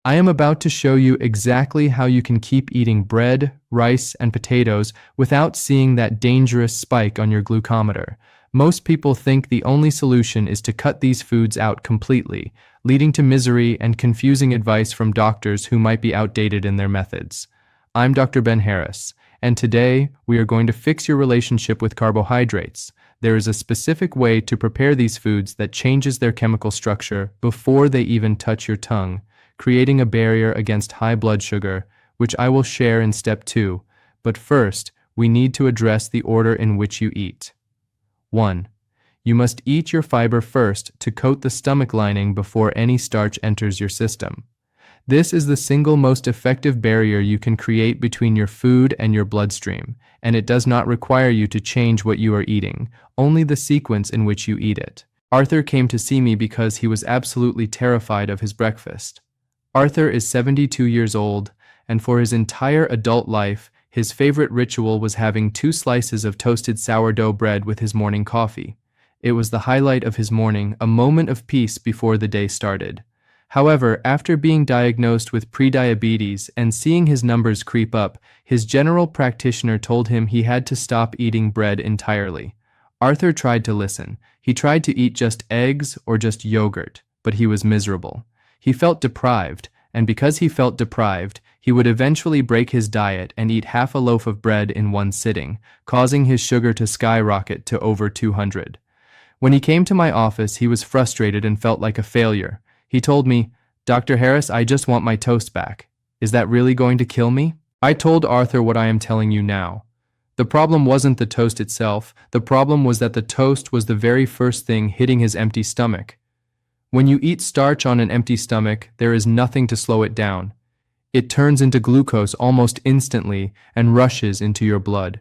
I am about to show you exactly how you can keep eating bread, rice, and potatoes without seeing that dangerous spike on your glucometer. Most people think the only solution is to cut these foods out completely, leading to misery and confusing advice from doctors who might be outdated in their methods. I'm Dr. Ben Harris, and today we are going to fix your relationship with carbohydrates. There is a specific way to prepare these foods that changes their chemical structure before they even touch your tongue, creating a barrier against high blood sugar, which I will share in step 2. But first, we need to address the order in which you eat. 1. You must eat your fiber first to coat the stomach lining before any starch enters your system. This is the single most effective barrier you can create between your food and your bloodstream, and it does not require you to change what you are eating, only the sequence in which you eat it. Arthur came to see me because he was absolutely terrified of his breakfast. Arthur is 72 years old, and for his entire adult life, his favorite ritual was having 2 slices of toasted sourdough bread with his morning coffee. It was the highlight of his morning, a moment of peace before the day started. However, after being diagnosed with prediabetes and seeing his numbers creep up, his general practitioner told him he had to stop eating bread entirely. Arthur tried to listen. He tried to eat just eggs or just yogurt, but he was miserable. He felt deprived, and because he felt deprived, he would eventually break his diet and eat half a loaf of bread in one sitting, causing his sugar to skyrocket to over 200. When he came to my office, he was frustrated and felt like a failure. He told me, "Dr. Harris, I just want my toast back. Is that really going to kill me?" I told Arthur what I am telling you now. The problem wasn't the toast itself. The problem was that the toast was the very first thing hitting his empty stomach. When you eat starch on an empty stomach, there is nothing to slow it down. It turns into glucose almost instantly and rushes into your blood.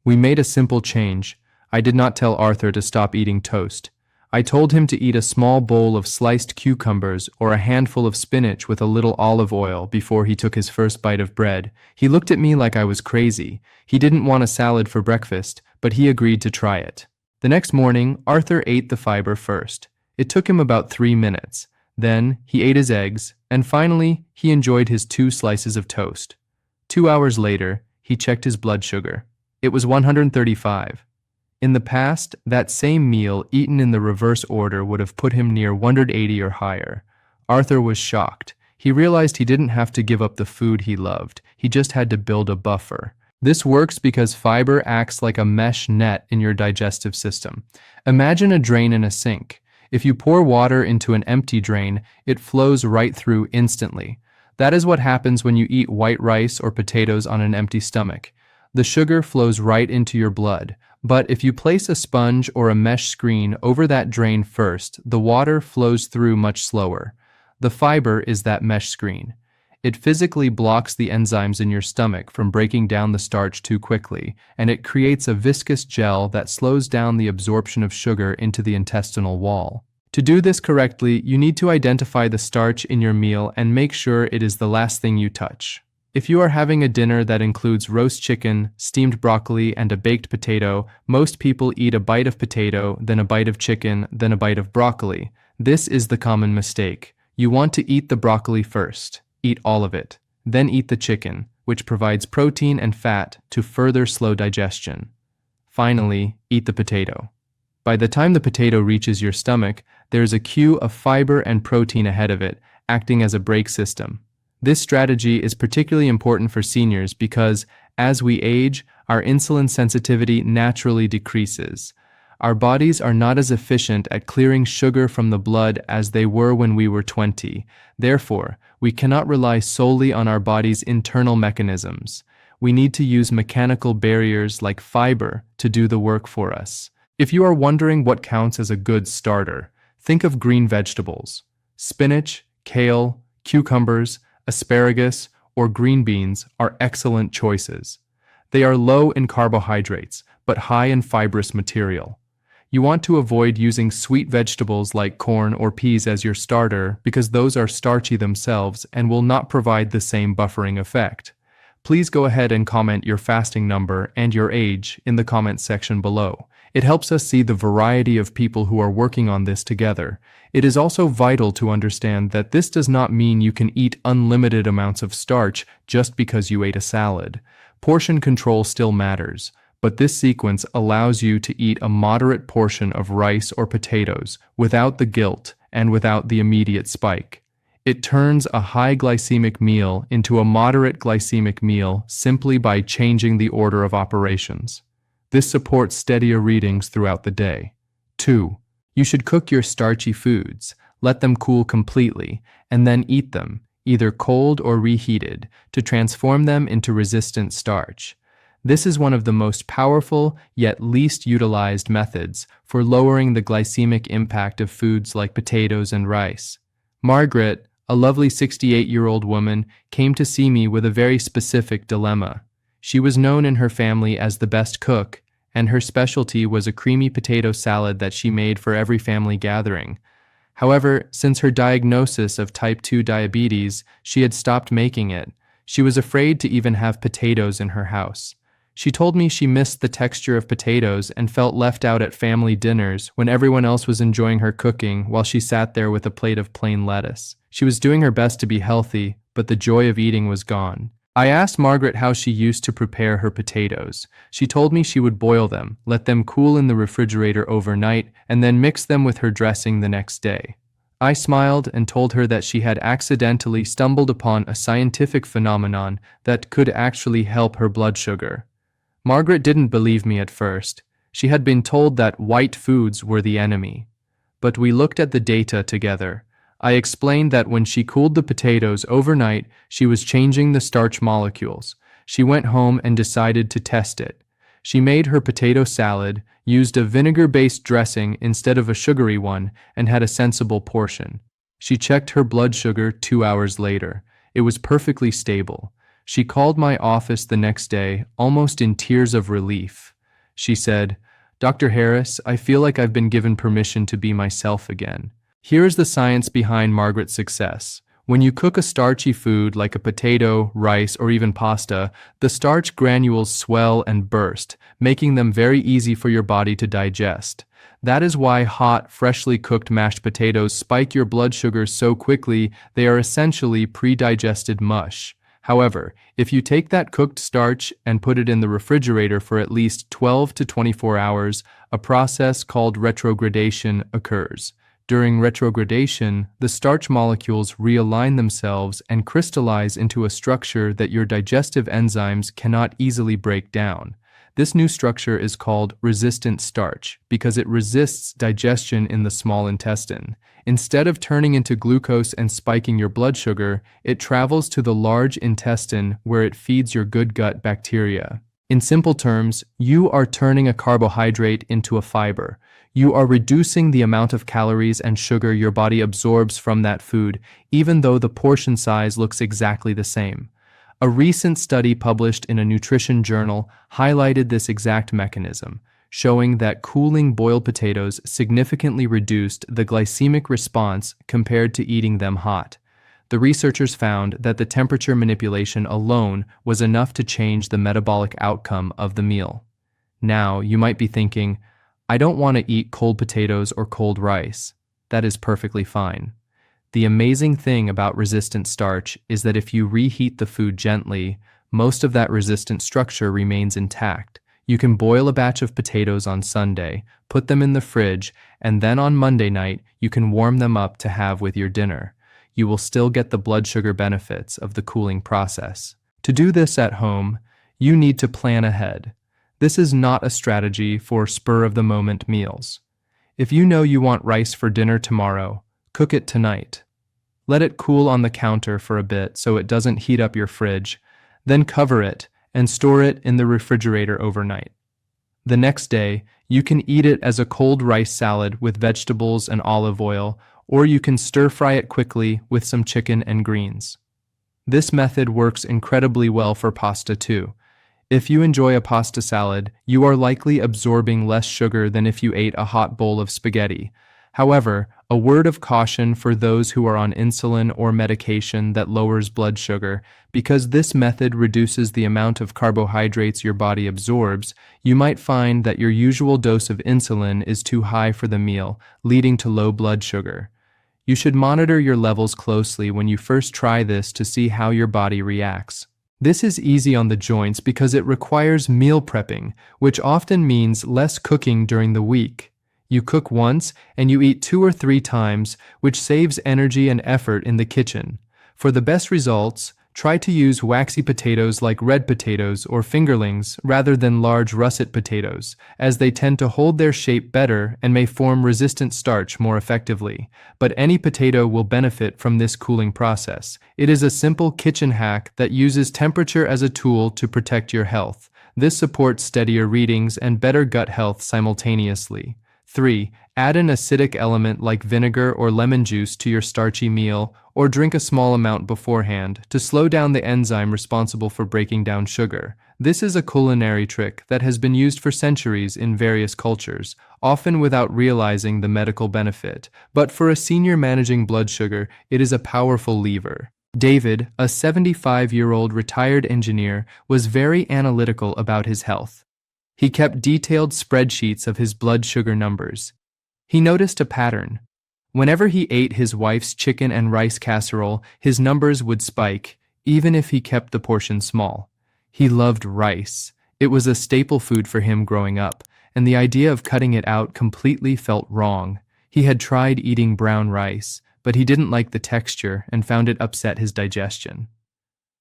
We made a simple change. I did not tell Arthur to stop eating toast. I told him to eat a small bowl of sliced cucumbers or a handful of spinach with a little olive oil before he took his first bite of bread. He looked at me like I was crazy. He didn't want a salad for breakfast, but he agreed to try it. The next morning, Arthur ate the fiber first. It took him about 3 minutes. Then he ate his eggs, and finally he enjoyed his 2 slices of toast. 2 hours later, he checked his blood sugar. It was 135. In the past, that same meal eaten in the reverse order would have put him near 180 or higher. Arthur was shocked. He realized he didn't have to give up the food he loved. He just had to build a buffer. This works because fiber acts like a mesh net in your digestive system. Imagine a drain in a sink. If you pour water into an empty drain, it flows right through instantly. That is what happens when you eat white rice or potatoes on an empty stomach. The sugar flows right into your blood. But if you place a sponge or a mesh screen over that drain first, the water flows through much slower. The fiber is that mesh screen. It physically blocks the enzymes in your stomach from breaking down the starch too quickly, and it creates a viscous gel that slows down the absorption of sugar into the intestinal wall. To do this correctly, you need to identify the starch in your meal and make sure it is the last thing you touch. If you are having a dinner that includes roast chicken, steamed broccoli, and a baked potato, most people eat a bite of potato, then a bite of chicken, then a bite of broccoli. This is the common mistake. You want to eat the broccoli first. Eat all of it. Then eat the chicken, which provides protein and fat to further slow digestion. Finally, eat the potato. By the time the potato reaches your stomach, there is a queue of fiber and protein ahead of it, acting as a brake system. This strategy is particularly important for seniors because, as we age, our insulin sensitivity naturally decreases. Our bodies are not as efficient at clearing sugar from the blood as they were when we were 20. Therefore, we cannot rely solely on our body's internal mechanisms. We need to use mechanical barriers like fiber to do the work for us. If you are wondering what counts as a good starter, think of green vegetables. Spinach, kale, cucumbers, asparagus, or green beans are excellent choices. They are low in carbohydrates, but high in fibrous material. You want to avoid using sweet vegetables like corn or peas as your starter because those are starchy themselves and will not provide the same buffering effect. Please go ahead and comment your fasting number and your age in the comment section below. It helps us see the variety of people who are working on this together. It is also vital to understand that this does not mean you can eat unlimited amounts of starch just because you ate a salad. Portion control still matters, but this sequence allows you to eat a moderate portion of rice or potatoes without the guilt and without the immediate spike. It turns a high glycemic meal into a moderate glycemic meal simply by changing the order of operations. This supports steadier readings throughout the day. 2. You should cook your starchy foods, let them cool completely, and then eat them, either cold or reheated, to transform them into resistant starch. This is one of the most powerful yet least utilized methods for lowering the glycemic impact of foods like potatoes and rice. Margaret, a lovely 68-year-old woman, came to see me with a very specific dilemma. She was known in her family as the best cook, and her specialty was a creamy potato salad that she made for every family gathering. However, since her diagnosis of type 2 diabetes, she had stopped making it. She was afraid to even have potatoes in her house. She told me she missed the texture of potatoes and felt left out at family dinners when everyone else was enjoying her cooking while she sat there with a plate of plain lettuce. She was doing her best to be healthy, but the joy of eating was gone. I asked Margaret how she used to prepare her potatoes. She told me she would boil them, let them cool in the refrigerator overnight, and then mix them with her dressing the next day. I smiled and told her that she had accidentally stumbled upon a scientific phenomenon that could actually help her blood sugar. Margaret didn't believe me at first. She had been told that white foods were the enemy. But we looked at the data together. I explained that when she cooled the potatoes overnight, she was changing the starch molecules. She went home and decided to test it. She made her potato salad, used a vinegar-based dressing instead of a sugary one, and had a sensible portion. She checked her blood sugar 2 hours later. It was perfectly stable. She called my office the next day, almost in tears of relief. She said, "Dr. Harris, I feel like I've been given permission to be myself again." Here is the science behind Margaret's success. When you cook a starchy food like a potato, rice, or even pasta, the starch granules swell and burst, making them very easy for your body to digest. That is why hot, freshly cooked mashed potatoes spike your blood sugar so quickly they are essentially pre-digested mush. However, if you take that cooked starch and put it in the refrigerator for at least 12 to 24 hours, a process called retrogradation occurs. During retrogradation, the starch molecules realign themselves and crystallize into a structure that your digestive enzymes cannot easily break down. This new structure is called resistant starch because it resists digestion in the small intestine. Instead of turning into glucose and spiking your blood sugar, it travels to the large intestine where it feeds your good gut bacteria. In simple terms, you are turning a carbohydrate into a fiber. You are reducing the amount of calories and sugar your body absorbs from that food, even though the portion size looks exactly the same. A recent study published in a nutrition journal highlighted this exact mechanism, showing that cooling boiled potatoes significantly reduced the glycemic response compared to eating them hot. The researchers found that the temperature manipulation alone was enough to change the metabolic outcome of the meal. Now, you might be thinking, I don't want to eat cold potatoes or cold rice. That is perfectly fine. The amazing thing about resistant starch is that if you reheat the food gently, most of that resistant structure remains intact. You can boil a batch of potatoes on Sunday, put them in the fridge, and then on Monday night, you can warm them up to have with your dinner. You will still get the blood sugar benefits of the cooling process. To do this at home, you need to plan ahead. This is not a strategy for spur-of-the-moment meals. If you know you want rice for dinner tomorrow, cook it tonight. Let it cool on the counter for a bit so it doesn't heat up your fridge, then cover it and store it in the refrigerator overnight. The next day, you can eat it as a cold rice salad with vegetables and olive oil, or you can stir-fry it quickly with some chicken and greens. This method works incredibly well for pasta too. If you enjoy a pasta salad, you are likely absorbing less sugar than if you ate a hot bowl of spaghetti. However, a word of caution for those who are on insulin or medication that lowers blood sugar, because this method reduces the amount of carbohydrates your body absorbs, you might find that your usual dose of insulin is too high for the meal, leading to low blood sugar. You should monitor your levels closely when you first try this to see how your body reacts. This is easy on the joints because it requires meal prepping, which often means less cooking during the week. You cook once and you eat 2 or 3 times, which saves energy and effort in the kitchen. For the best results, try to use waxy potatoes like red potatoes or fingerlings rather than large russet potatoes, as they tend to hold their shape better and may form resistant starch more effectively. But any potato will benefit from this cooling process. It is a simple kitchen hack that uses temperature as a tool to protect your health. This supports steadier readings and better gut health simultaneously. 3. Add an acidic element like vinegar or lemon juice to your starchy meal, or drink a small amount beforehand to slow down the enzyme responsible for breaking down sugar. This is a culinary trick that has been used for centuries in various cultures, often without realizing the medical benefit. But for a senior managing blood sugar, it is a powerful lever. David, a 75-year-old retired engineer, was very analytical about his health. He kept detailed spreadsheets of his blood sugar numbers. He noticed a pattern. Whenever he ate his wife's chicken and rice casserole, his numbers would spike, even if he kept the portion small. He loved rice. It was a staple food for him growing up, and the idea of cutting it out completely felt wrong. He had tried eating brown rice, but he didn't like the texture and found it upset his digestion.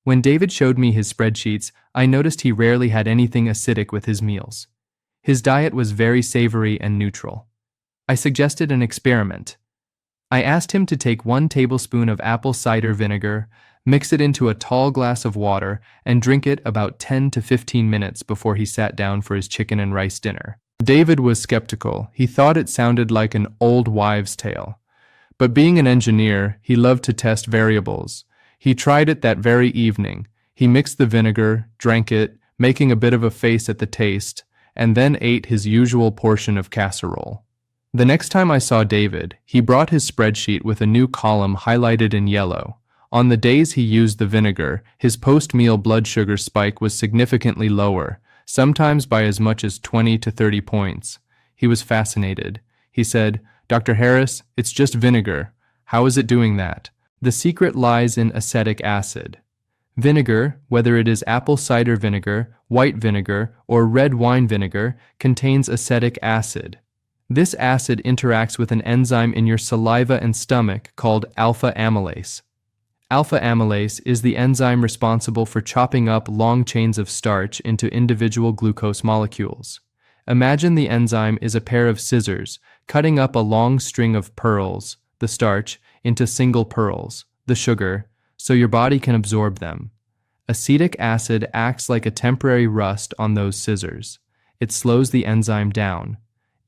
When David showed me his spreadsheets, I noticed he rarely had anything acidic with his meals. His diet was very savory and neutral. I suggested an experiment. I asked him to take 1 tablespoon of apple cider vinegar, mix it into a tall glass of water, and drink it about 10 to 15 minutes before he sat down for his chicken and rice dinner. David was skeptical. He thought it sounded like an old wives' tale. But being an engineer, he loved to test variables. He tried it that very evening. He mixed the vinegar, drank it, making a bit of a face at the taste, and then ate his usual portion of casserole. The next time I saw David, he brought his spreadsheet with a new column highlighted in yellow. On the days he used the vinegar, his post-meal blood sugar spike was significantly lower, sometimes by as much as 20 to 30 points. He was fascinated. He said, "Dr. Harris, it's just vinegar. How is it doing that?" The secret lies in acetic acid. Vinegar, whether it is apple cider vinegar, white vinegar, or red wine vinegar, contains acetic acid. This acid interacts with an enzyme in your saliva and stomach called alpha amylase. Alpha amylase is the enzyme responsible for chopping up long chains of starch into individual glucose molecules. Imagine the enzyme is a pair of scissors, cutting up a long string of pearls, the starch, into single pearls, the sugar, so your body can absorb them. Acetic acid acts like a temporary rust on those scissors. It slows the enzyme down.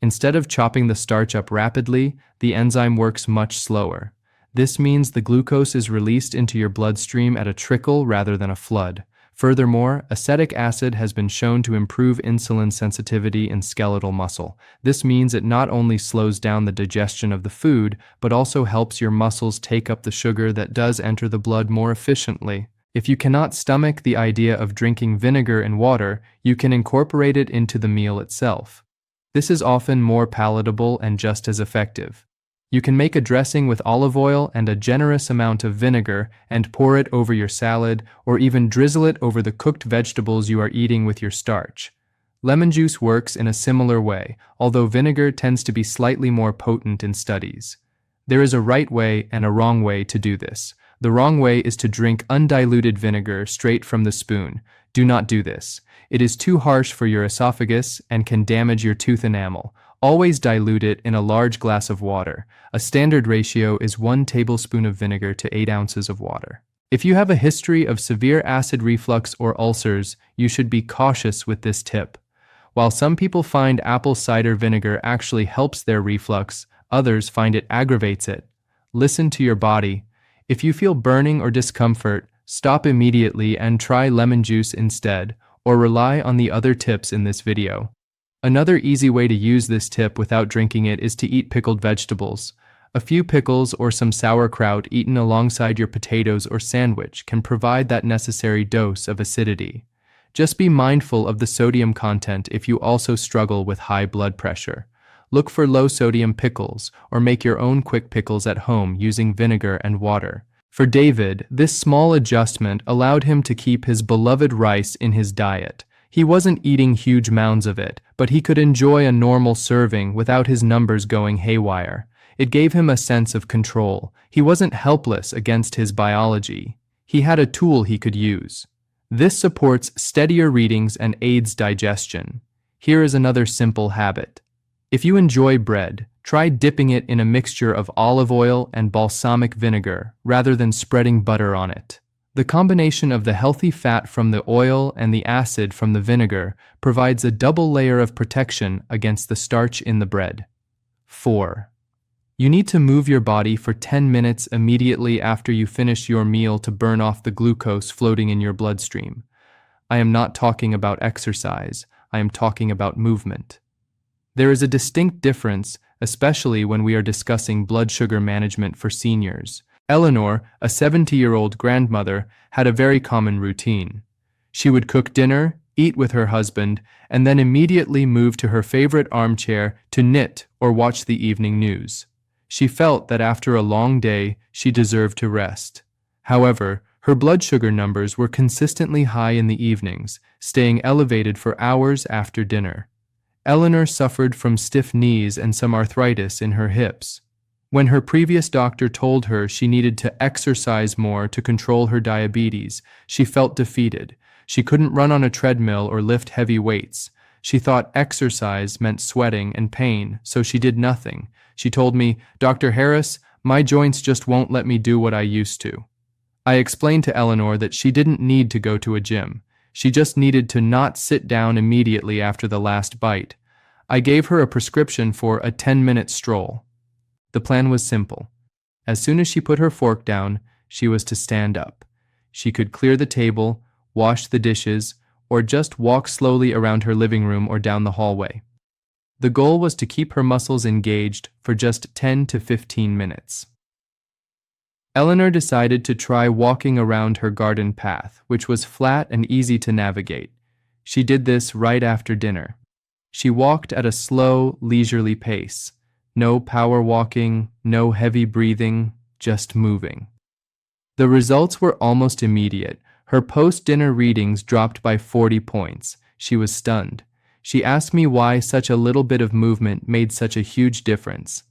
Instead of chopping the starch up rapidly, the enzyme works much slower. This means the glucose is released into your bloodstream at a trickle rather than a flood. Furthermore, acetic acid has been shown to improve insulin sensitivity in skeletal muscle. This means it not only slows down the digestion of the food, but also helps your muscles take up the sugar that does enter the blood more efficiently. If you cannot stomach the idea of drinking vinegar and water, you can incorporate it into the meal itself. This is often more palatable and just as effective. You can make a dressing with olive oil and a generous amount of vinegar and pour it over your salad, or even drizzle it over the cooked vegetables you are eating with your starch. Lemon juice works in a similar way, although vinegar tends to be slightly more potent in studies. There is a right way and a wrong way to do this. The wrong way is to drink undiluted vinegar straight from the spoon. Do not do this. It is too harsh for your esophagus and can damage your tooth enamel. Always dilute it in a large glass of water. A standard ratio is 1 tablespoon of vinegar to 8 ounces of water. If you have a history of severe acid reflux or ulcers, you should be cautious with this tip. While some people find apple cider vinegar actually helps their reflux, others find it aggravates it. Listen to your body. If you feel burning or discomfort, stop immediately and try lemon juice instead, or rely on the other tips in this video. Another easy way to use this tip without drinking it is to eat pickled vegetables. A few pickles or some sauerkraut eaten alongside your potatoes or sandwich can provide that necessary dose of acidity. Just be mindful of the sodium content if you also struggle with high blood pressure. Look for low-sodium pickles or make your own quick pickles at home using vinegar and water. For David, this small adjustment allowed him to keep his beloved rice in his diet. He wasn't eating huge mounds of it, but he could enjoy a normal serving without his numbers going haywire. It gave him a sense of control. He wasn't helpless against his biology. He had a tool he could use. This supports steadier readings and aids digestion. Here is another simple habit. If you enjoy bread, try dipping it in a mixture of olive oil and balsamic vinegar rather than spreading butter on it. The combination of the healthy fat from the oil and the acid from the vinegar provides a double layer of protection against the starch in the bread. 4. You need to move your body for 10 minutes immediately after you finish your meal to burn off the glucose floating in your bloodstream. I am not talking about exercise, I am talking about movement. There is a distinct difference, especially when we are discussing blood sugar management for seniors. Eleanor, a 70-year-old grandmother, had a very common routine. She would cook dinner, eat with her husband, and then immediately move to her favorite armchair to knit or watch the evening news. She felt that after a long day, she deserved to rest. However, her blood sugar numbers were consistently high in the evenings, staying elevated for hours after dinner. Eleanor suffered from stiff knees and some arthritis in her hips. When her previous doctor told her she needed to exercise more to control her diabetes, she felt defeated. She couldn't run on a treadmill or lift heavy weights. She thought exercise meant sweating and pain, so she did nothing. She told me, "Dr. Harris, my joints just won't let me do what I used to." I explained to Eleanor that she didn't need to go to a gym. She just needed to not sit down immediately after the last bite. I gave her a prescription for a 10-minute stroll. The plan was simple. As soon as she put her fork down, she was to stand up. She could clear the table, wash the dishes, or just walk slowly around her living room or down the hallway. The goal was to keep her muscles engaged for just 10 to 15 minutes. Eleanor decided to try walking around her garden path, which was flat and easy to navigate. She did this right after dinner. She walked at a slow, leisurely pace. No power walking, no heavy breathing, just moving. The results were almost immediate. Her post-dinner readings dropped by 40 points. She was stunned. She asked me why such a little bit of movement made such a huge difference.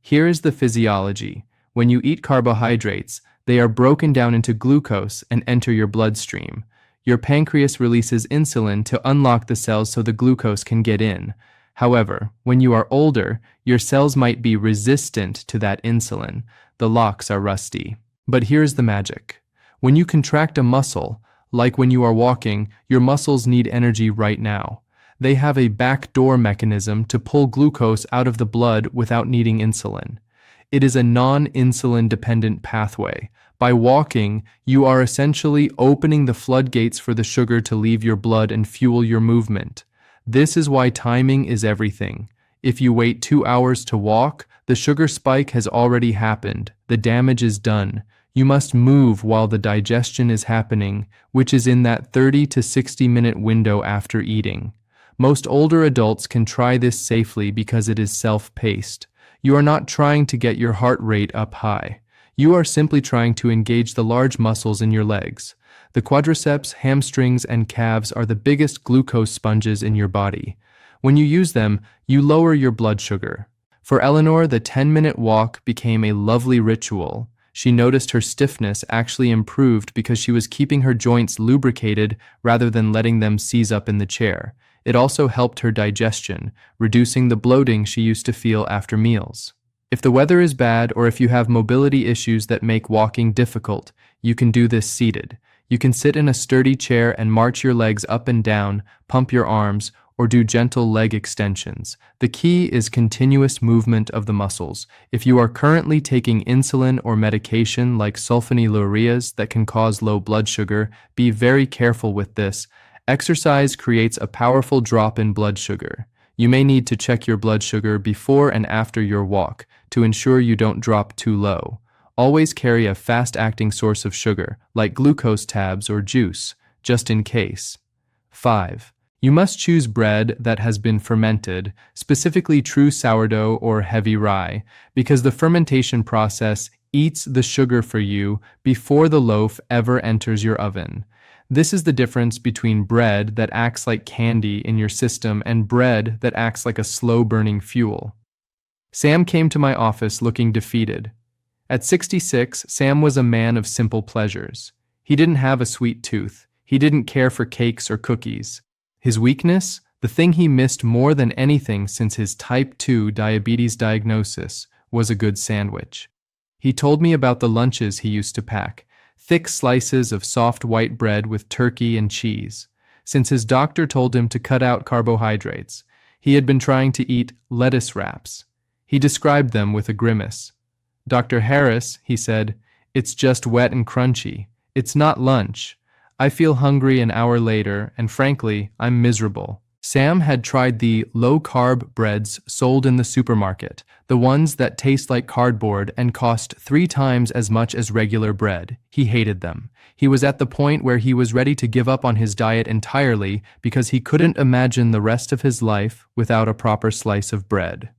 Here is the physiology. When you eat carbohydrates, they are broken down into glucose and enter your bloodstream. Your pancreas releases insulin to unlock the cells so the glucose can get in. However, when you are older, your cells might be resistant to that insulin. The locks are rusty. But here's the magic. When you contract a muscle, like when you are walking, your muscles need energy right now. They have a backdoor mechanism to pull glucose out of the blood without needing insulin. It is a non-insulin dependent pathway. By walking, you are essentially opening the floodgates for the sugar to leave your blood and fuel your movement. This is why timing is everything. If you wait 2 hours to walk, the sugar spike has already happened. The damage is done. You must move while the digestion is happening, which is in that 30 to 60 minute window after eating. Most older adults can try this safely because it is self-paced. You are not trying to get your heart rate up high. You are simply trying to engage the large muscles in your legs. The quadriceps, hamstrings, and calves are the biggest glucose sponges in your body. When you use them, you lower your blood sugar. For Eleanor, the 10-minute walk became a lovely ritual. She noticed her stiffness actually improved because she was keeping her joints lubricated rather than letting them seize up in the chair. It also helped her digestion, reducing the bloating she used to feel after meals. If the weather is bad or if you have mobility issues that make walking difficult, you can do this seated. You can sit in a sturdy chair and march your legs up and down, pump your arms, or do gentle leg extensions. The key is continuous movement of the muscles. If you are currently taking insulin or medication like sulfonylureas that can cause low blood sugar, be very careful with this. Exercise creates a powerful drop in blood sugar. You may need to check your blood sugar before and after your walk to ensure you don't drop too low. Always carry a fast-acting source of sugar, like glucose tabs or juice, just in case. 5. You must choose bread that has been fermented, specifically true sourdough or heavy rye, because the fermentation process eats the sugar for you before the loaf ever enters your oven. This is the difference between bread that acts like candy in your system and bread that acts like a slow-burning fuel. Sam came to my office looking defeated. At 66, Sam was a man of simple pleasures. He didn't have a sweet tooth. He didn't care for cakes or cookies. His weakness, the thing he missed more than anything since his type 2 diabetes diagnosis, was a good sandwich. He told me about the lunches he used to pack, thick slices of soft white bread with turkey and cheese. Since his doctor told him to cut out carbohydrates, he had been trying to eat lettuce wraps. He described them with a grimace. "Dr. Harris," he said, "it's just wet and crunchy. It's not lunch. I feel hungry an hour later, and frankly, I'm miserable." Sam had tried the low-carb breads sold in the supermarket, the ones that taste like cardboard and cost 3 times as much as regular bread. He hated them. He was at the point where he was ready to give up on his diet entirely because he couldn't imagine the rest of his life without a proper slice of bread.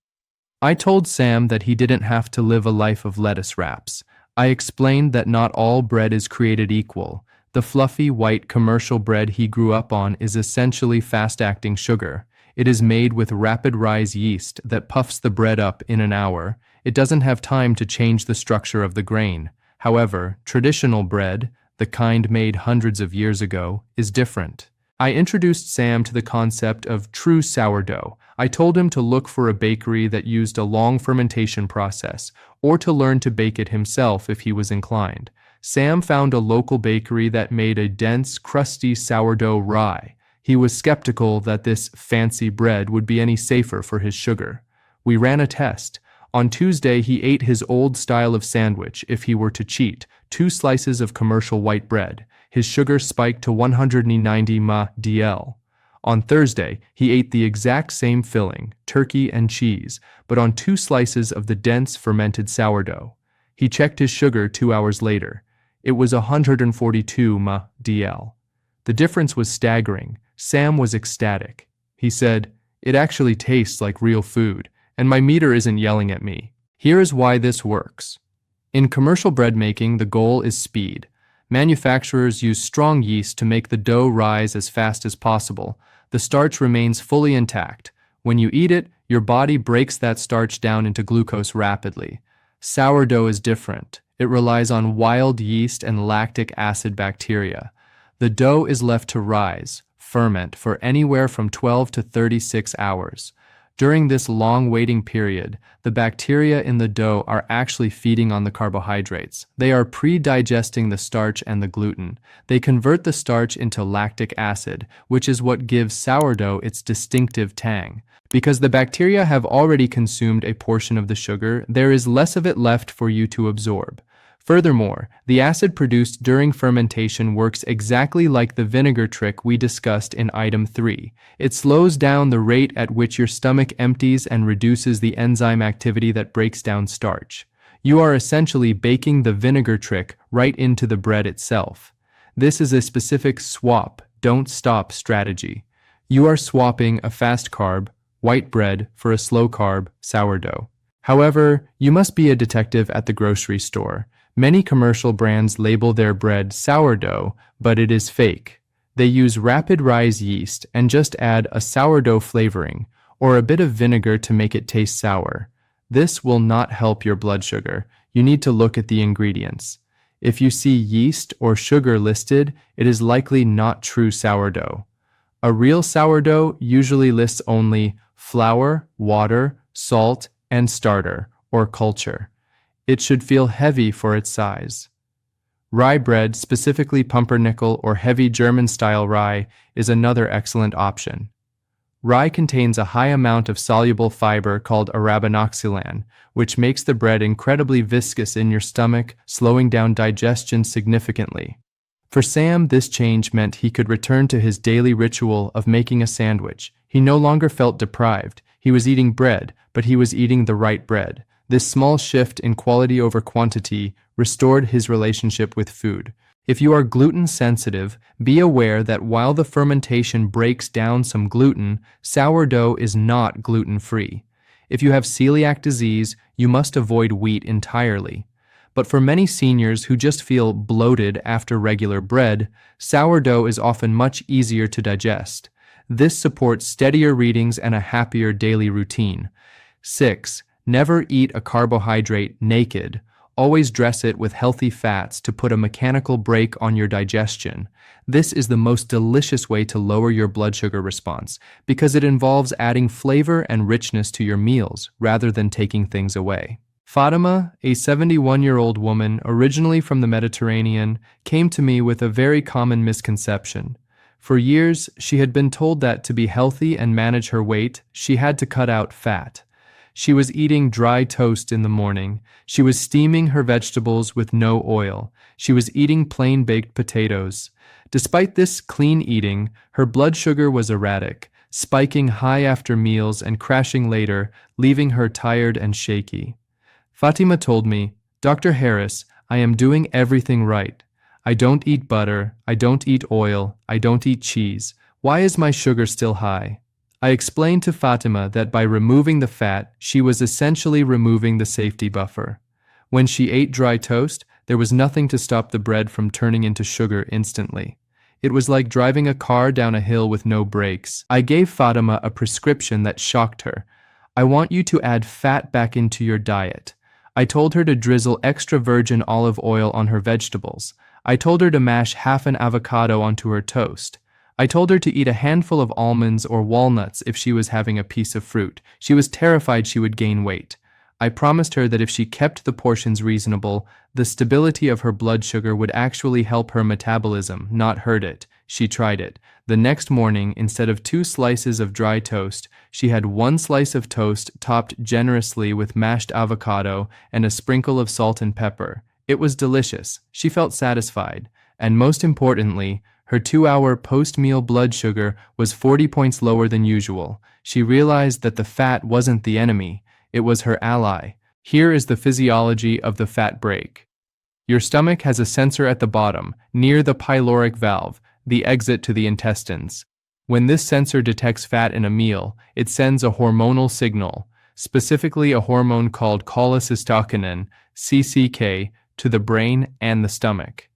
I told Sam that he didn't have to live a life of lettuce wraps. I explained that not all bread is created equal. The fluffy, white commercial bread he grew up on is essentially fast-acting sugar. It is made with rapid rise yeast that puffs the bread up in an hour. It doesn't have time to change the structure of the grain. However, traditional bread, the kind made hundreds of years ago, is different. I introduced Sam to the concept of true sourdough. I told him to look for a bakery that used a long fermentation process, or to learn to bake it himself if he was inclined. Sam found a local bakery that made a dense, crusty sourdough rye. He was skeptical that this fancy bread would be any safer for his sugar. We ran a test. On Tuesday, he ate his old style of sandwich if he were to cheat, 2 slices of commercial white bread. His sugar spiked to 190 mg/dl. On Thursday, he ate the exact same filling, turkey and cheese, but on 2 slices of the dense fermented sourdough. He checked his sugar 2 hours later. It was 142 mg/dl. The difference was staggering. Sam was ecstatic. He said, "It actually tastes like real food, and my meter isn't yelling at me." Here is why this works. In commercial bread making, the goal is speed. Manufacturers use strong yeast to make the dough rise as fast as possible. The starch remains fully intact. When you eat it, your body breaks that starch down into glucose rapidly. Sourdough is different. It relies on wild yeast and lactic acid bacteria. The dough is left to rise, ferment, for anywhere from 12 to 36 hours. During this long waiting period, the bacteria in the dough are actually feeding on the carbohydrates. They are pre-digesting the starch and the gluten. They convert the starch into lactic acid, which is what gives sourdough its distinctive tang. Because the bacteria have already consumed a portion of the sugar, there is less of it left for you to absorb. Furthermore, the acid produced during fermentation works exactly like the vinegar trick we discussed in item 3. It slows down the rate at which your stomach empties and reduces the enzyme activity that breaks down starch. You are essentially baking the vinegar trick right into the bread itself. This is a specific swap, don't stop strategy. You are swapping a fast carb, white bread for a slow carb, sourdough. However, you must be a detective at the grocery store. Many commercial brands label their bread sourdough, but it is fake. They use rapid rise yeast and just add a sourdough flavoring or a bit of vinegar to make it taste sour. This will not help your blood sugar. You need to look at the ingredients. If you see yeast or sugar listed, it is likely not true sourdough. A real sourdough usually lists only flour, water, salt, and starter, or culture. It should feel heavy for its size. Rye bread, specifically pumpernickel or heavy German-style rye, is another excellent option. Rye contains a high amount of soluble fiber called arabinoxylan, which makes the bread incredibly viscous in your stomach, slowing down digestion significantly. For Sam, this change meant he could return to his daily ritual of making a sandwich. He no longer felt deprived. He was eating bread, but he was eating the right bread. This small shift in quality over quantity restored his relationship with food. If you are gluten sensitive, be aware that while the fermentation breaks down some gluten, sourdough is not gluten-free. If you have celiac disease, you must avoid wheat entirely. But for many seniors who just feel bloated after regular bread, sourdough is often much easier to digest. This supports steadier readings and a happier daily routine. 6. Never eat a carbohydrate naked. Always dress it with healthy fats to put a mechanical brake on your digestion. This is the most delicious way to lower your blood sugar response because it involves adding flavor and richness to your meals rather than taking things away. Fatima, a 71-year-old woman originally from the Mediterranean, came to me with a very common misconception. For years, she had been told that to be healthy and manage her weight, she had to cut out fat. She was eating dry toast in the morning. She was steaming her vegetables with no oil. She was eating plain baked potatoes. Despite this clean eating, her blood sugar was erratic, spiking high after meals and crashing later, leaving her tired and shaky. Fatima told me, "Dr. Harris, I am doing everything right. I don't eat butter, I don't eat oil, I don't eat cheese. Why is my sugar still high?" I explained to Fatima that by removing the fat, she was essentially removing the safety buffer. When she ate dry toast, there was nothing to stop the bread from turning into sugar instantly. It was like driving a car down a hill with no brakes. I gave Fatima a prescription that shocked her. "I want you to add fat back into your diet." I told her to drizzle extra virgin olive oil on her vegetables. I told her to mash half an avocado onto her toast. I told her to eat a handful of almonds or walnuts if she was having a piece of fruit. She was terrified she would gain weight. I promised her that if she kept the portions reasonable, the stability of her blood sugar would actually help her metabolism, not hurt it. She tried it. The next morning, instead of 2 slices of dry toast, she had 1 slice of toast topped generously with mashed avocado and a sprinkle of salt and pepper. It was delicious. She felt satisfied. And most importantly, her 2-hour post-meal blood sugar was 40 points lower than usual. She realized that the fat wasn't the enemy, it was her ally. Here is the physiology of the fat break. Your stomach has a sensor at the bottom, near the pyloric valve, the exit to the intestines. When this sensor detects fat in a meal, it sends a hormonal signal, specifically a hormone called cholecystokinin, CCK, to the brain and the stomach.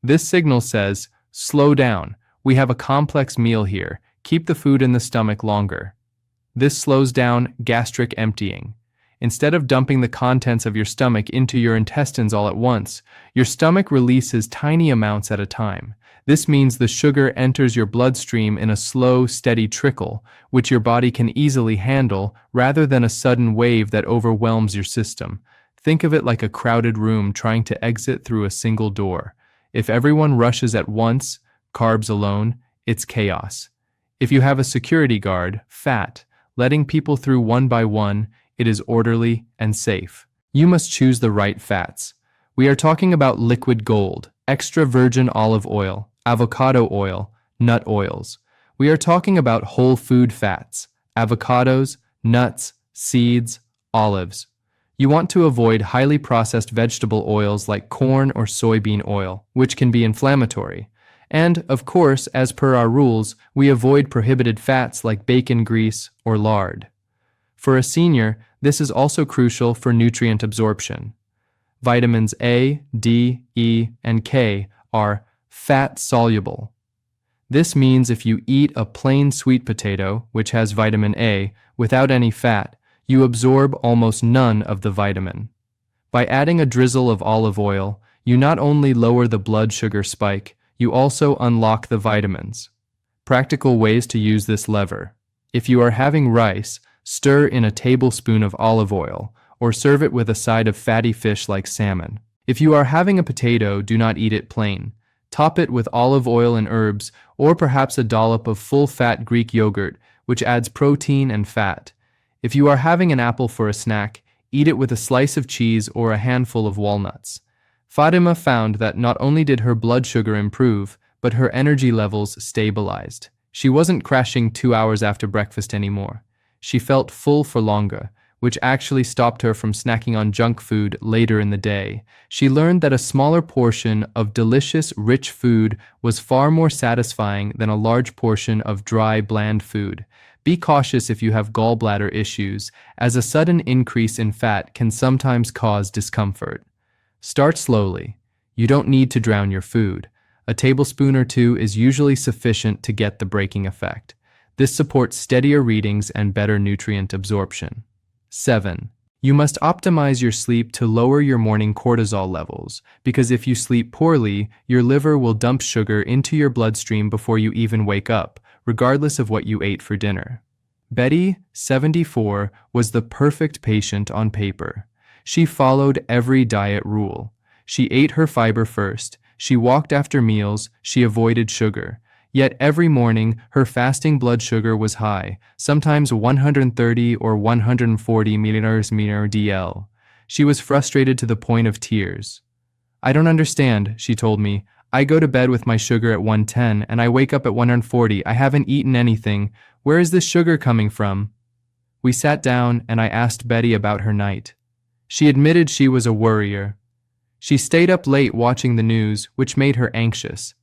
This signal says, "Slow down, we have a complex meal here, keep the food in the stomach longer." This slows down gastric emptying. Instead of dumping the contents of your stomach into your intestines all at once, your stomach releases tiny amounts at a time. This means the sugar enters your bloodstream in a slow, steady trickle, which your body can easily handle rather than a sudden wave that overwhelms your system. Think of it like a crowded room trying to exit through a single door. If everyone rushes at once, carbs alone, it's chaos. If you have a security guard, fat, letting people through one by one, it is orderly and safe. You must choose the right fats. We are talking about liquid gold, extra virgin olive oil, avocado oil, nut oils. We are talking about whole food fats, avocados, nuts, seeds, olives. You want to avoid highly processed vegetable oils like corn or soybean oil, which can be inflammatory. And, of course, as per our rules, we avoid prohibited fats like bacon grease or lard. For a senior, this is also crucial for nutrient absorption. Vitamins A, D, E, and K are fat-soluble. This means if you eat a plain sweet potato, which has vitamin A, without any fat, you absorb almost none of the vitamin. By adding a drizzle of olive oil, you not only lower the blood sugar spike, you also unlock the vitamins. Practical ways to use this lever. If you are having rice, stir in a tablespoon of olive oil, or serve it with a side of fatty fish like salmon. If you are having a potato, do not eat it plain. Top it with olive oil and herbs, or perhaps a dollop of full-fat Greek yogurt, which adds protein and fat. If you are having an apple for a snack, eat it with a slice of cheese or a handful of walnuts. Fatima found that not only did her blood sugar improve, but her energy levels stabilized. She wasn't crashing 2 hours after breakfast anymore. She felt full for longer, which actually stopped her from snacking on junk food later in the day. She learned that a smaller portion of delicious, rich food was far more satisfying than a large portion of dry, bland food. Be cautious if you have gallbladder issues, as a sudden increase in fat can sometimes cause discomfort. Start slowly. You don't need to drown your food. A tablespoon or two is usually sufficient to get the braking effect. This supports steadier readings and better nutrient absorption. 7. You must optimize your sleep to lower your morning cortisol levels, because if you sleep poorly, your liver will dump sugar into your bloodstream before you even wake up, regardless of what you ate for dinner. Betty, 74, was the perfect patient on paper. She followed every diet rule. She ate her fiber first. She walked after meals. She avoided sugar. Yet every morning, her fasting blood sugar was high, sometimes 130 or 140 mmol/dl. She was frustrated to the point of tears. "I don't understand," she told me. "I go to bed with my sugar at 110 and I wake up at 140. I haven't eaten anything. Where is this sugar coming from?" We sat down and I asked Betty about her night. She admitted she was a worrier. She stayed up late watching the news, which made her anxious.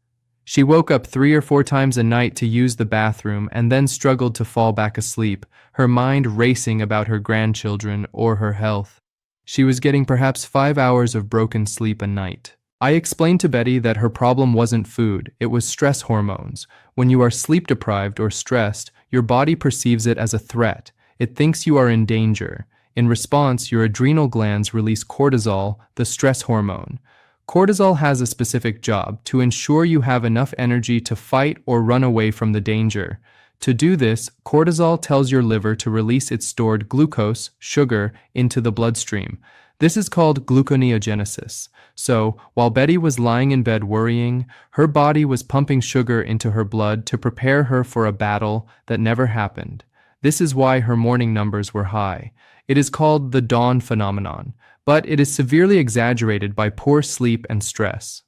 She woke up 3 or 4 times a night to use the bathroom and then struggled to fall back asleep, her mind racing about her grandchildren or her health. She was getting perhaps 5 hours of broken sleep a night. I explained to Betty that her problem wasn't food, it was stress hormones. When you are sleep deprived or stressed, your body perceives it as a threat. It thinks you are in danger. In response, your adrenal glands release cortisol, the stress hormone. Cortisol has a specific job: to ensure you have enough energy to fight or run away from the danger. To do this, cortisol tells your liver to release its stored glucose, sugar, into the bloodstream. This is called gluconeogenesis. So, while Betty was lying in bed worrying, her body was pumping sugar into her blood to prepare her for a battle that never happened. This is why her morning numbers were high. It is called the dawn phenomenon, but it is severely exaggerated by poor sleep and stress.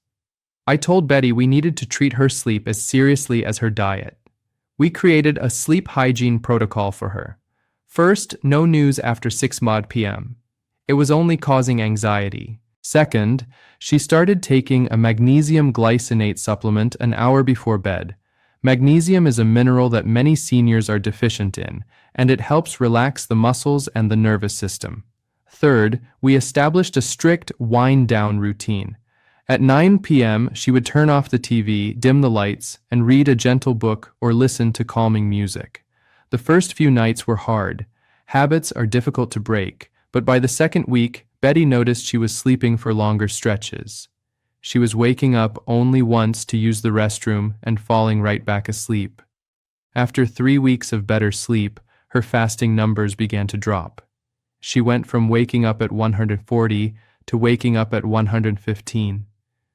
I told Betty we needed to treat her sleep as seriously as her diet. We created a sleep hygiene protocol for her. First, no news after 6 p.m. It was only causing anxiety. Second, she started taking a magnesium glycinate supplement an hour before bed. Magnesium is a mineral that many seniors are deficient in, and it helps relax the muscles and the nervous system. Third, we established a strict wind-down routine. At 9 p.m., she would turn off the TV, dim the lights, and read a gentle book or listen to calming music. The first few nights were hard. Habits are difficult to break, but by the second week, Betty noticed she was sleeping for longer stretches. She was waking up only once to use the restroom and falling right back asleep. After 3 weeks of better sleep, her fasting numbers began to drop. She went from waking up at 140 to waking up at 115.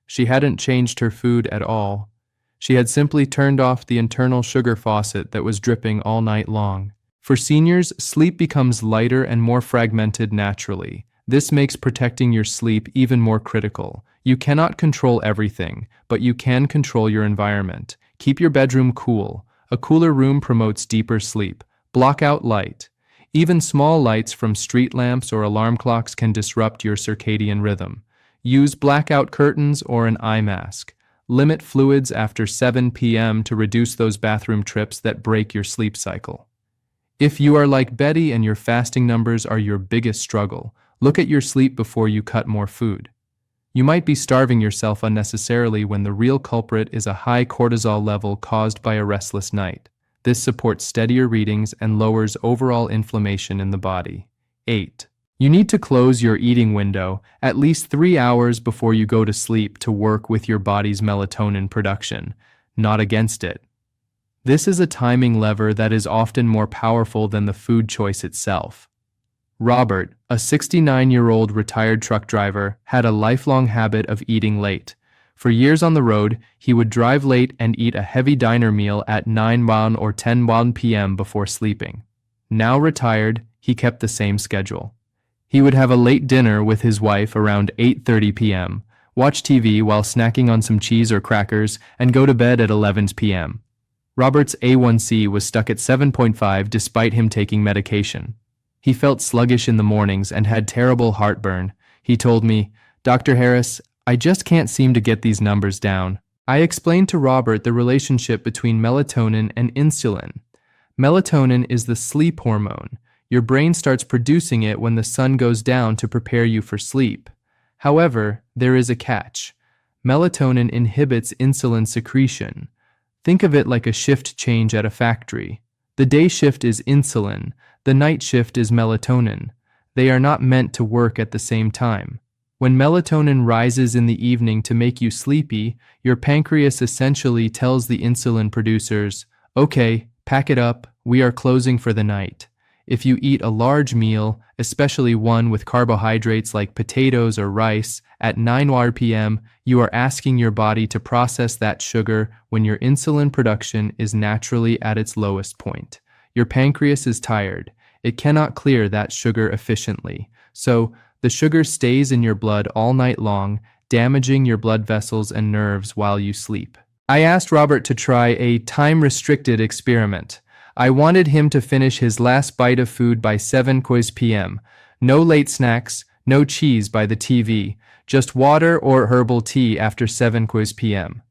She hadn't changed her food at all. She had simply turned off the internal sugar faucet that was dripping all night long. For seniors, sleep becomes lighter and more fragmented naturally. This makes protecting your sleep even more critical. You cannot control everything, but you can control your environment. Keep your bedroom cool. A cooler room promotes deeper sleep. Block out light. Even small lights from street lamps or alarm clocks can disrupt your circadian rhythm. Use blackout curtains or an eye mask. Limit fluids after 7 p.m. to reduce those bathroom trips that break your sleep cycle. If you are like Betty and your fasting numbers are your biggest struggle, look at your sleep before you cut more food. You might be starving yourself unnecessarily when the real culprit is a high cortisol level caused by a restless night. This supports steadier readings and lowers overall inflammation in the body. 8. You need to close your eating window at least 3 hours before you go to sleep to work with your body's melatonin production, not against it. This is a timing lever that is often more powerful than the food choice itself. Robert, a 69-year-old retired truck driver, had a lifelong habit of eating late. For years on the road, he would drive late and eat a heavy diner meal at 9 or 10 p.m. before sleeping. Now retired, he kept the same schedule. He would have a late dinner with his wife around 8:30 p.m. watch TV while snacking on some cheese or crackers, and go to bed at 11 p.m. Robert's A1C was stuck at 7.5 despite him taking medication. He felt sluggish in the mornings and had terrible heartburn. He told me, "Dr. Harris, I just can't seem to get these numbers down." I explained to Robert the relationship between melatonin and insulin. Melatonin is the sleep hormone. Your brain starts producing it when the sun goes down to prepare you for sleep. However, there is a catch. Melatonin inhibits insulin secretion. Think of it like a shift change at a factory. The day shift is insulin, the night shift is melatonin. They are not meant to work at the same time. When melatonin rises in the evening to make you sleepy, your pancreas essentially tells the insulin producers, "Okay, pack it up, we are closing for the night." If you eat a large meal, especially one with carbohydrates like potatoes or rice, at 9 p.m., you are asking your body to process that sugar when your insulin production is naturally at its lowest point. Your pancreas is tired. It cannot clear that sugar efficiently. So, the sugar stays in your blood all night long, damaging your blood vessels and nerves while you sleep. I asked Robert to try a time-restricted experiment. I wanted him to finish his last bite of food by 7 p.m. No late snacks, no cheese by the TV, just water or herbal tea after 7 p.m.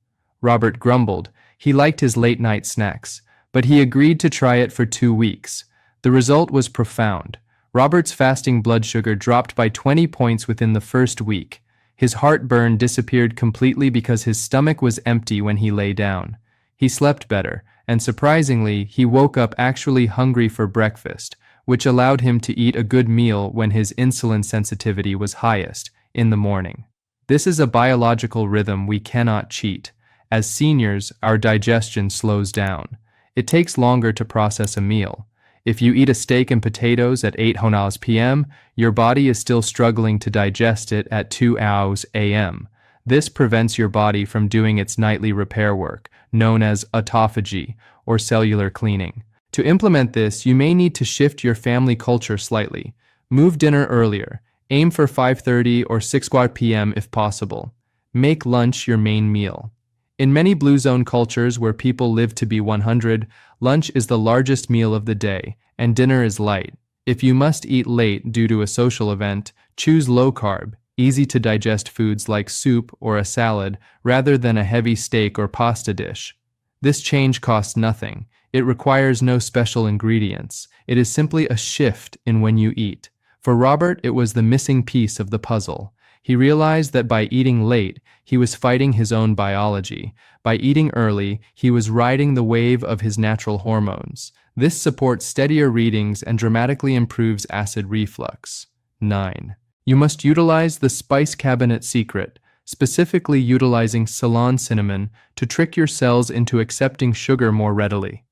Robert grumbled. He liked his late-night snacks, but he agreed to try it for 2 weeks. The result was profound. Robert's fasting blood sugar dropped by 20 points within the first week. His heartburn disappeared completely because his stomach was empty when he lay down. He slept better, and surprisingly, he woke up actually hungry for breakfast, which allowed him to eat a good meal when his insulin sensitivity was highest, in the morning. This is a biological rhythm we cannot cheat. As seniors, our digestion slows down. It takes longer to process a meal. If you eat a steak and potatoes at 8 p.m., your body is still struggling to digest it at 2 a.m. This prevents your body from doing its nightly repair work, known as autophagy, or cellular cleaning. To implement this, you may need to shift your family culture slightly. Move dinner earlier. Aim for 5:30 or 6 p.m. if possible. Make lunch your main meal. In many Blue Zone cultures where people live to be 100, lunch is the largest meal of the day, and dinner is light. If you must eat late due to a social event, choose low-carb, easy-to-digest foods like soup or a salad rather than a heavy steak or pasta dish. This change costs nothing. It requires no special ingredients. It is simply a shift in when you eat. For Robert, it was the missing piece of the puzzle. He realized that by eating late, he was fighting his own biology. By eating early, he was riding the wave of his natural hormones. This supports steadier readings and dramatically improves acid reflux. 9. You must utilize the spice cabinet secret, specifically utilizing Ceylon cinnamon to trick your cells into accepting sugar more readily.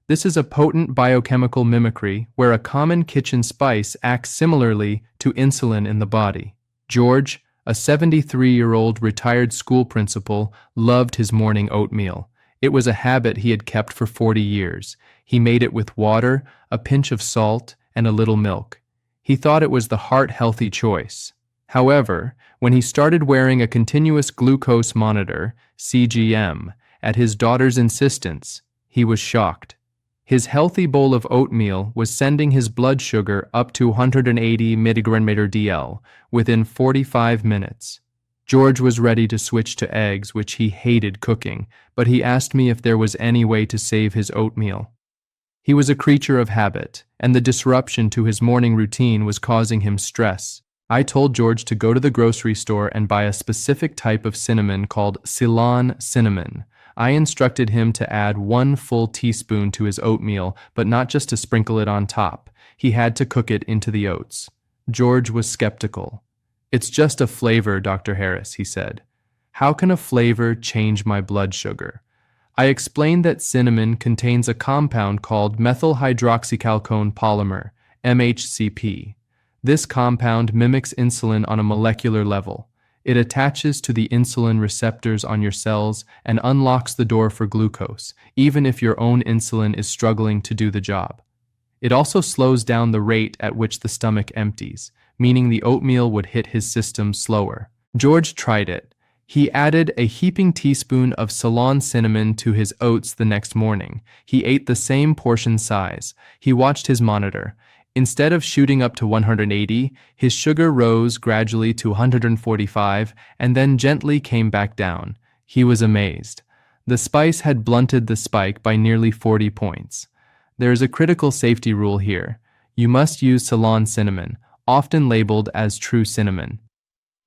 This is a potent biochemical mimicry where a common kitchen spice acts similarly to insulin in the body. George, a 73-year-old retired school principal, loved his morning oatmeal. It was a habit he had kept for 40 years. He made it with water, a pinch of salt, and a little milk. He thought it was the heart-healthy choice. However, when he started wearing a continuous glucose monitor, CGM, at his daughter's insistence, he was shocked. His healthy bowl of oatmeal was sending his blood sugar up to 180 mg/dl within 45 minutes. George was ready to switch to eggs, which he hated cooking, but he asked me if there was any way to save his oatmeal. He was a creature of habit, and the disruption to his morning routine was causing him stress. I told George to go to the grocery store and buy a specific type of cinnamon called Ceylon cinnamon. I instructed him to add 1 full teaspoon to his oatmeal, but not just to sprinkle it on top. He had to cook it into the oats. George was skeptical. "It's just a flavor, Dr. Harris," he said. "How can a flavor change my blood sugar?" I explained that cinnamon contains a compound called methyl hydroxychalcone polymer, MHCP. This compound mimics insulin on a molecular level. It attaches to the insulin receptors on your cells and unlocks the door for glucose, even if your own insulin is struggling to do the job. It also slows down the rate at which the stomach empties, meaning the oatmeal would hit his system slower. George tried it, He added a heaping teaspoon of Ceylon cinnamon to his oats the next morning. He ate the same portion size. He watched his monitor. Instead of shooting up to 180, his sugar rose gradually to 145 and then gently came back down. He was amazed. The spice had blunted the spike by nearly 40 points. There is a critical safety rule here. You must use Ceylon cinnamon, often labeled as true cinnamon.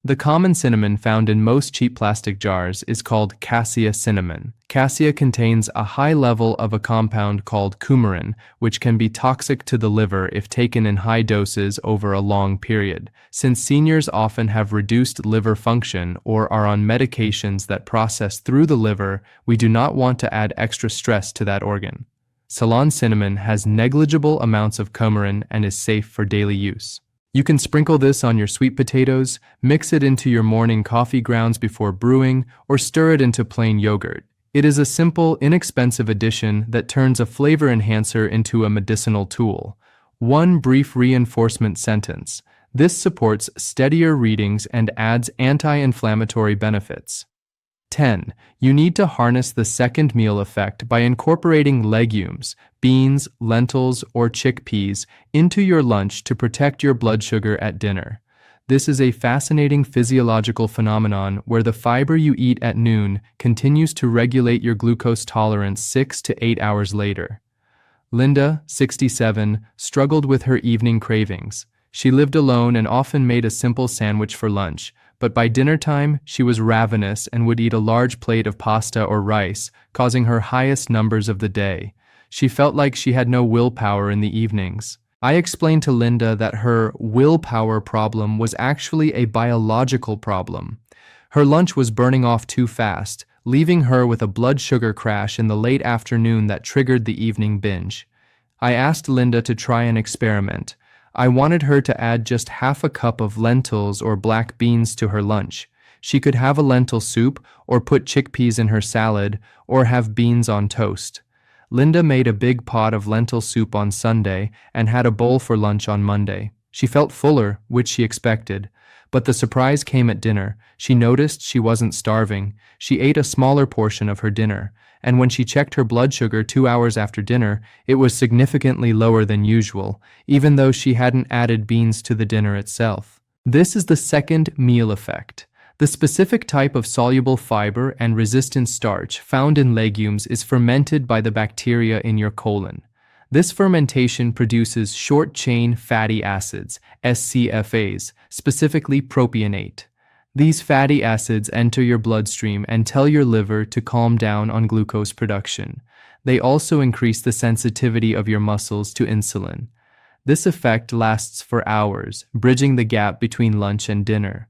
The common cinnamon found in most cheap plastic jars is called cassia cinnamon. Cassia contains a high level of a compound called coumarin, which can be toxic to the liver if taken in high doses over a long period. Since seniors often have reduced liver function or are on medications that process through the liver, we do not want to add extra stress to that organ. Ceylon cinnamon has negligible amounts of coumarin and is safe for daily use. You can sprinkle this on your sweet potatoes, mix it into your morning coffee grounds before brewing, or stir it into plain yogurt. It is a simple, inexpensive addition that turns a flavor enhancer into a medicinal tool. One brief reinforcement sentence. This supports steadier readings and adds anti-inflammatory benefits. 10. You need to harness the second meal effect by incorporating legumes, beans, lentils, or chickpeas into your lunch to protect your blood sugar at dinner. This is a fascinating physiological phenomenon where the fiber you eat at noon continues to regulate your glucose tolerance 6 to 8 hours later. Linda, 67, struggled with her evening cravings. She lived alone and often made a simple sandwich for lunch. But by dinner time, she was ravenous and would eat a large plate of pasta or rice, causing her highest numbers of the day. She felt like she had no willpower in the evenings. I explained to Linda that her willpower problem was actually a biological problem. Her lunch was burning off too fast, leaving her with a blood sugar crash in the late afternoon that triggered the evening binge. I asked Linda to try an experiment. I wanted her to add just half a cup of lentils or black beans to her lunch. She could have a lentil soup, or put chickpeas in her salad, or have beans on toast. Linda made a big pot of lentil soup on Sunday and had a bowl for lunch on Monday. She felt fuller, which she expected. But the surprise came at dinner. She noticed she wasn't starving. She ate a smaller portion of her dinner, and when she checked her blood sugar 2 hours after dinner, it was significantly lower than usual, even though she hadn't added beans to the dinner itself. This is the second meal effect. The specific type of soluble fiber and resistant starch found in legumes is fermented by the bacteria in your colon. This fermentation produces short-chain fatty acids, SCFAs, specifically propionate. These fatty acids enter your bloodstream and tell your liver to calm down on glucose production. They also increase the sensitivity of your muscles to insulin. This effect lasts for hours, bridging the gap between lunch and dinner.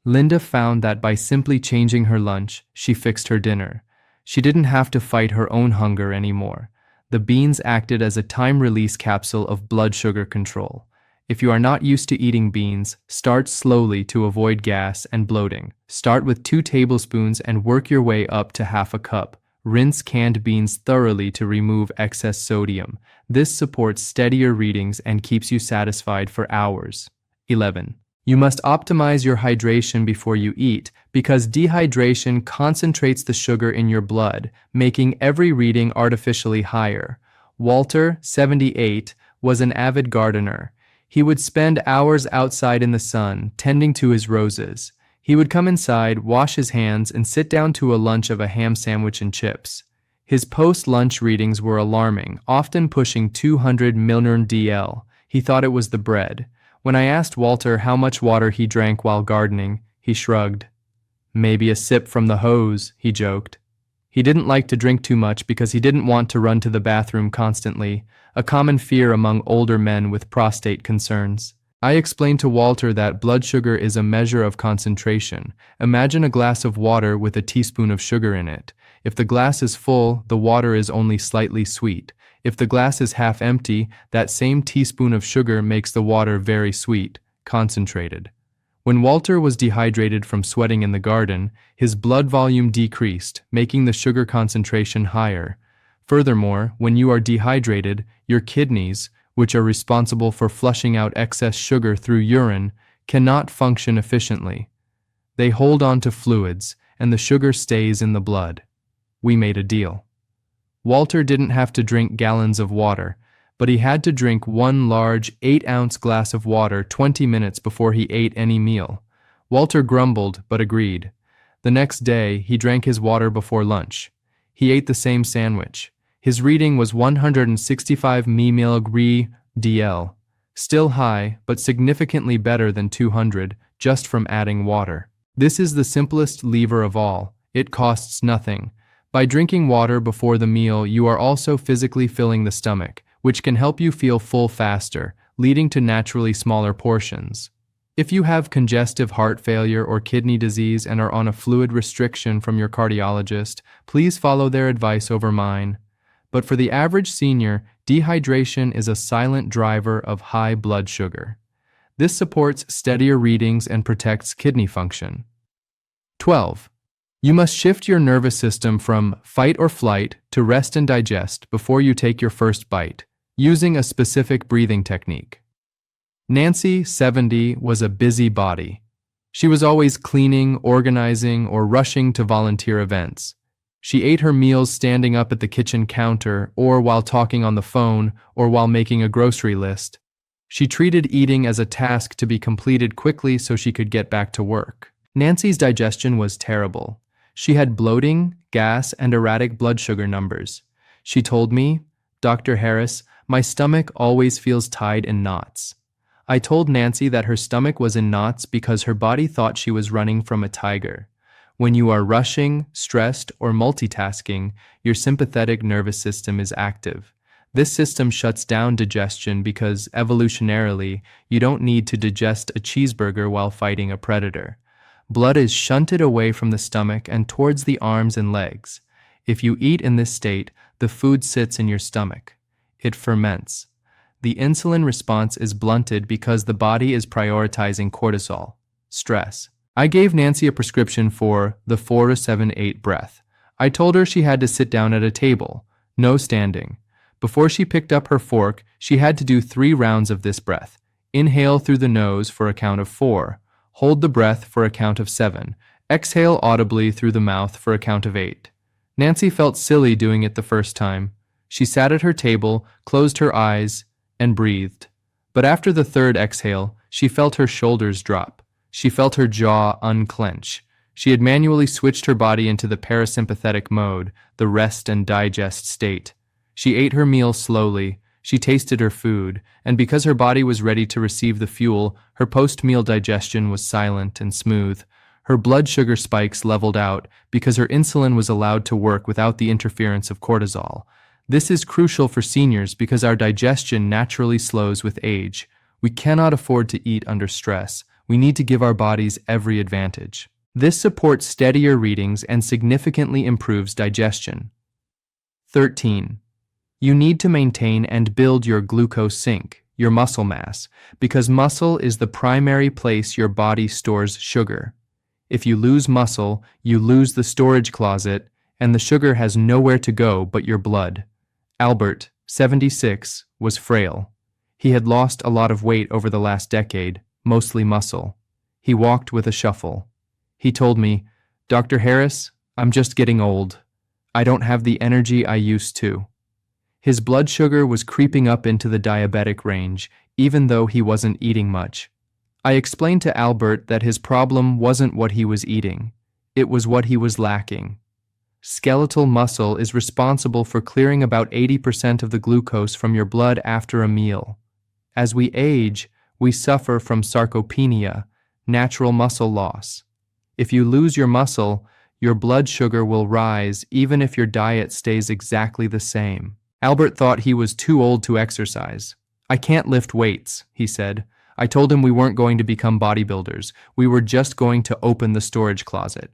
Linda found that by simply changing her lunch, she fixed her dinner. She didn't have to fight her own hunger anymore. The beans acted as a time-release capsule of blood sugar control. If you are not used to eating beans, start slowly to avoid gas and bloating. Start with 2 tablespoons and work your way up to half a cup. Rinse canned beans thoroughly to remove excess sodium. This supports steadier readings and keeps you satisfied for hours. 11. You must optimize your hydration before you eat because dehydration concentrates the sugar in your blood, making every reading artificially higher. Walter, 78, was an avid gardener. He would spend hours outside in the sun, tending to his roses. He would come inside, wash his hands, and sit down to a lunch of a ham sandwich and chips. His post-lunch readings were alarming, often pushing 200 mg/dl. He thought it was the bread. When I asked Walter how much water he drank while gardening, he shrugged. "Maybe a sip from the hose," he joked. He didn't like to drink too much because he didn't want to run to the bathroom constantly, a common fear among older men with prostate concerns. I explained to Walter that blood sugar is a measure of concentration. Imagine a glass of water with a teaspoon of sugar in it. If the glass is full, the water is only slightly sweet. If the glass is half empty, that same teaspoon of sugar makes the water very sweet, concentrated. When Walter was dehydrated from sweating in the garden, his blood volume decreased, making the sugar concentration higher. Furthermore, when you are dehydrated, your kidneys, which are responsible for flushing out excess sugar through urine, cannot function efficiently. They hold on to fluids, and the sugar stays in the blood. We made a deal. Walter didn't have to drink gallons of water, but he had to drink one large 8-ounce glass of water 20 minutes before he ate any meal. Walter grumbled, but agreed. The next day, he drank his water before lunch. He ate the same sandwich. His reading was 165 mmol/dl, still high, but significantly better than 200, just from adding water. This is the simplest lever of all. It costs nothing. By drinking water before the meal, you are also physically filling the stomach, which can help you feel full faster, leading to naturally smaller portions. If you have congestive heart failure or kidney disease and are on a fluid restriction from your cardiologist, please follow their advice over mine. But for the average senior, dehydration is a silent driver of high blood sugar. This supports steadier readings and protects kidney function. 12. You must shift your nervous system from fight or flight to rest and digest before you take your first bite, using a specific breathing technique. Nancy, 70, was a busybody. She was always cleaning, organizing, or rushing to volunteer events. She ate her meals standing up at the kitchen counter, or while talking on the phone, or while making a grocery list. She treated eating as a task to be completed quickly so she could get back to work. Nancy's digestion was terrible. She had bloating, gas, and erratic blood sugar numbers. She told me, "Dr. Harris, my stomach always feels tied in knots." I told Nancy that her stomach was in knots because her body thought she was running from a tiger. When you are rushing, stressed, or multitasking, your sympathetic nervous system is active. This system shuts down digestion because, evolutionarily, you don't need to digest a cheeseburger while fighting a predator. Blood is shunted away from the stomach and towards the arms and legs. If you eat in this state, the food sits in your stomach. It ferments. The insulin response is blunted because the body is prioritizing cortisol, stress. I gave Nancy a prescription for the 4-7-8 breath. I told her she had to sit down at a table, no standing. Before she picked up her fork, she had to do 3 rounds of this breath. Inhale through the nose for a count of 4. Hold the breath for a count of 7. Exhale audibly through the mouth for a count of 8. Nancy felt silly doing it the first time. She sat at her table, closed her eyes, and breathed. But after the 3rd exhale, she felt her shoulders drop. She felt her jaw unclench. She had manually switched her body into the parasympathetic mode, the rest and digest state. She ate her meal slowly. She tasted her food, and because her body was ready to receive the fuel, her post-meal digestion was silent and smooth. Her blood sugar spikes leveled out because her insulin was allowed to work without the interference of cortisol. This is crucial for seniors because our digestion naturally slows with age. We cannot afford to eat under stress. We need to give our bodies every advantage. This supports steadier readings and significantly improves digestion. 13. You need to maintain and build your glucose sink, your muscle mass, because muscle is the primary place your body stores sugar. If you lose muscle, you lose the storage closet, and the sugar has nowhere to go but your blood. Albert, 76, was frail. He had lost a lot of weight over the last decade, mostly muscle. He walked with a shuffle. He told me, "Dr. Harris, I'm just getting old. I don't have the energy I used to." His blood sugar was creeping up into the diabetic range, even though he wasn't eating much. I explained to Albert that his problem wasn't what he was eating. It was what he was lacking. Skeletal muscle is responsible for clearing about 80% of the glucose from your blood after a meal. As we age, we suffer from sarcopenia, natural muscle loss. If you lose your muscle, your blood sugar will rise even if your diet stays exactly the same. Albert thought he was too old to exercise. "I can't lift weights," he said. I told him we weren't going to become bodybuilders. We were just going to open the storage closet.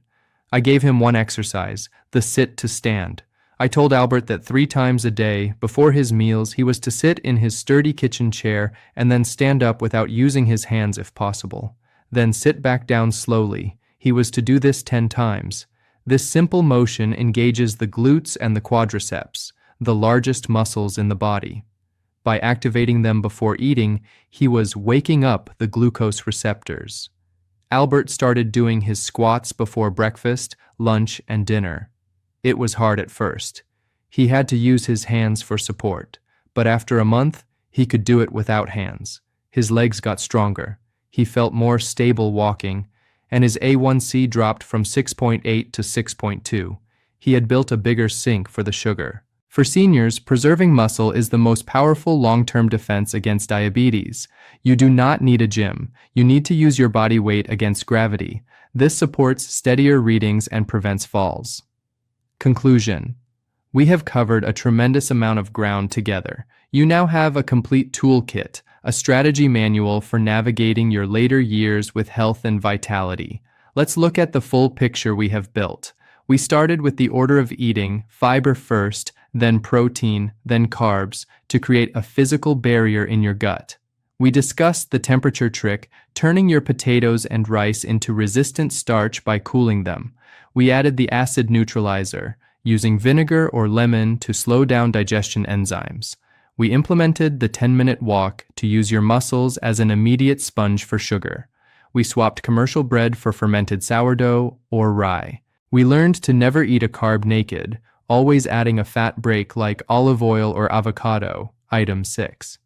I gave him one exercise, the sit to stand. I told Albert that 3 times a day, before his meals, he was to sit in his sturdy kitchen chair and then stand up without using his hands if possible. Then sit back down slowly. He was to do this 10 times. This simple motion engages the glutes and the quadriceps, the largest muscles in the body. By activating them before eating, he was waking up the glucose receptors. Albert started doing his squats before breakfast, lunch, and dinner. It was hard at first. He had to use his hands for support, but after a month, he could do it without hands. His legs got stronger. He felt more stable walking, and his A1C dropped from 6.8 to 6.2. He had built a bigger sink for the sugar. For seniors, preserving muscle is the most powerful long-term defense against diabetes. You do not need a gym. You need to use your body weight against gravity. This supports steadier readings and prevents falls. Conclusion. We have covered a tremendous amount of ground together. You now have a complete toolkit, a strategy manual for navigating your later years with health and vitality. Let's look at the full picture we have built. We started with the order of eating, fiber first, then protein, then carbs, to create a physical barrier in your gut. We discussed the temperature trick, turning your potatoes and rice into resistant starch by cooling them. We added the acid neutralizer, using vinegar or lemon to slow down digestion enzymes. We implemented the 10-minute walk to use your muscles as an immediate sponge for sugar. We swapped commercial bread for fermented sourdough or rye. We learned to never eat a carb naked, always adding a fat break like olive oil or avocado, item 6.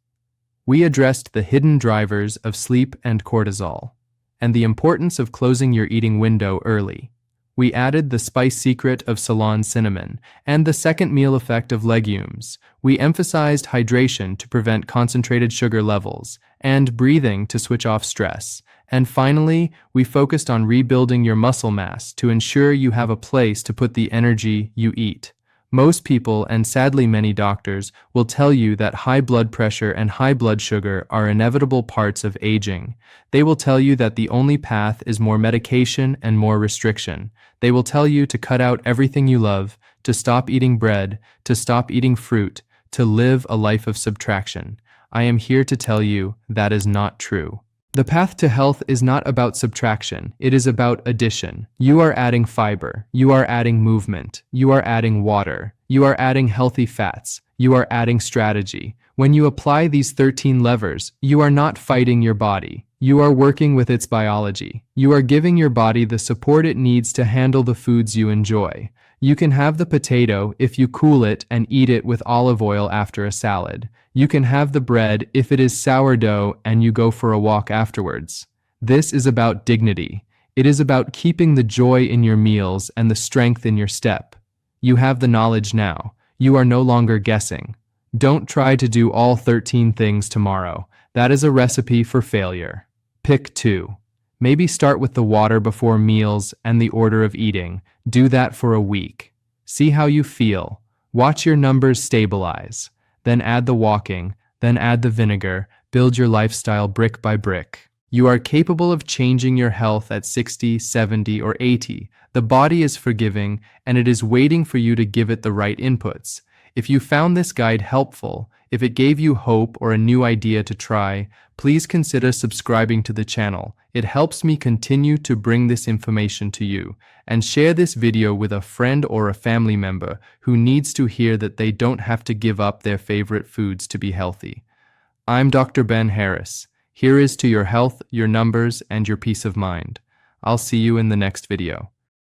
We addressed the hidden drivers of sleep and cortisol, and the importance of closing your eating window early. We added the spice secret of Ceylon cinnamon and the second meal effect of legumes. We emphasized hydration to prevent concentrated sugar levels and breathing to switch off stress. And finally, we focused on rebuilding your muscle mass to ensure you have a place to put the energy you eat. Most people, and sadly many doctors, will tell you that high blood pressure and high blood sugar are inevitable parts of aging. They will tell you that the only path is more medication and more restriction. They will tell you to cut out everything you love, to stop eating bread, to stop eating fruit, to live a life of subtraction. I am here to tell you that is not true. The path to health is not about subtraction, it is about addition. You are adding fiber, you are adding movement, you are adding water, you are adding healthy fats, you are adding strategy. When you apply these 13 levers, you are not fighting your body. You are working with its biology. You are giving your body the support it needs to handle the foods you enjoy. You can have the potato if you cool it and eat it with olive oil after a salad. You can have the bread if it is sourdough and you go for a walk afterwards. This is about dignity. It is about keeping the joy in your meals and the strength in your step. You have the knowledge now. You are no longer guessing. Don't try to do all 13 things tomorrow. That is a recipe for failure. Pick 2. Maybe start with the water before meals and the order of eating. Do that for a week. See how you feel. Watch your numbers stabilize. Then add the walking, then add the vinegar. Build your lifestyle brick by brick. You are capable of changing your health at 60, 70, or 80. The body is forgiving, and it is waiting for you to give it the right inputs. If you found this guide helpful, if it gave you hope or a new idea to try, please consider subscribing to the channel. It helps me continue to bring this information to you. And share this video with a friend or a family member who needs to hear that they don't have to give up their favorite foods to be healthy. I'm Dr. Ben Harris. Here is to your health, your numbers, and your peace of mind. I'll see you in the next video.